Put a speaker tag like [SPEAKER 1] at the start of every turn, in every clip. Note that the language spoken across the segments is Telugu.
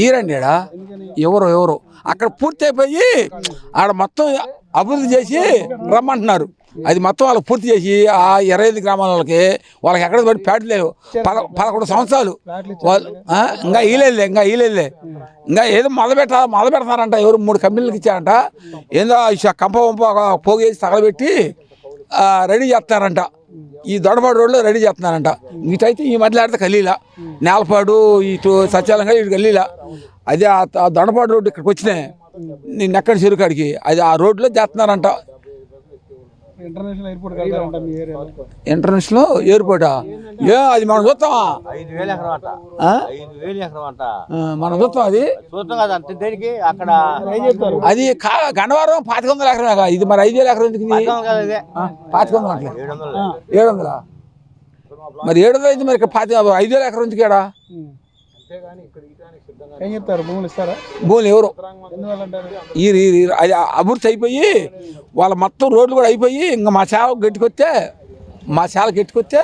[SPEAKER 1] ఈరండి ఎవరు అక్కడ పూర్తి అయిపోయి ఆడ మొత్తం అభివృద్ధి చేసి రమ్మంటున్నారు. అది మొత్తం వాళ్ళకి పూర్తి చేసి ఆ 25 గ్రామాల వాళ్ళకి ఎక్కడ పడి ప్యాట్లు లేవు. 11 సంవత్సరాలు వాళ్ళు ఇంకా ఈలేదులే ఇంకా ఏదో మొదలు పెడతారంట. ఎవరు 3 కంపెనీలకు ఇచ్చారంట. ఏందో కంప పోగేసి తగలబెట్టి రెడీ చేస్తారంట. ఈ దొడపాడు రోడ్లో రెడీ చేస్తున్నారంట. ఇటైతే ఈ మధ్యలో ఆడితే కలీలా నేలపాడు ఇటు సత్యాలంగా ఇటు కలీలా. అది ఆ దొడపాడు రోడ్డు ఇక్కడికి వచ్చినాయి నిన్నెక్కడ చెరుకాడికి అది ఆ రోడ్లో చేస్తున్నారంట. ఇంటర్నేషనల్ ఎయిర్పోర్టా అది మనం చూస్తామా? మనం చూస్తాం అది గన్నవరం 500 ఎకరం. ఇది మరి 5,000 ఎకరం ఎందుకు? 500 అంటే 700 మరి 700 అయితే మరి 5,000 ఎకరం ఎందుకు? ఏడా భూములు ఎవరు అది అభివృద్ధి అయిపోయి వాళ్ళ మొత్తం రోడ్లు కూడా అయిపోయి ఇంకా మా చాలా గట్టికొస్తే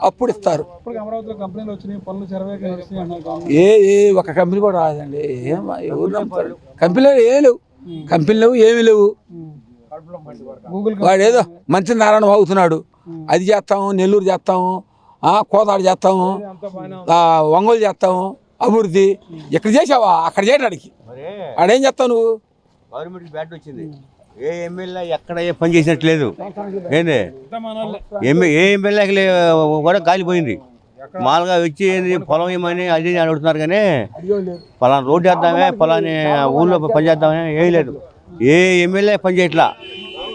[SPEAKER 1] అప్పుడు ఇస్తారు. ఒక కంపెనీ కూడా రాదండి. కంపెనీలు ఏమీ లేవు. వాడు ఏదో మంచి నారాయణ అవుతున్నాడు. అది చేస్తాము, నెల్లూరు చేస్తాము, కోదాడు చేస్తాము, ఒంగోలు చేస్తాము. అభివృద్ధి ఎక్కడ చేసావా అక్కడ చేయడానికి ఆడేం చేస్తావు నువ్వు?
[SPEAKER 2] గవర్నమెంట్ బ్యాట్ వచ్చింది. ఏ ఎమ్మెల్యే ఎక్కడ ఏ పని చేసినట్లేదు. ఏంది ఏ ఎమ్మెల్యేకి కూడా గాలిపోయింది. మామూలుగా వచ్చి పొలం ఏమని అది అడుగుతున్నారు కానీ పలానా రోడ్డు వేద్దామే, పలాని ఊళ్ళో పని చేద్దామని ఏం లేదు. ఏ ఎమ్మెల్యే పని చేయట్లా.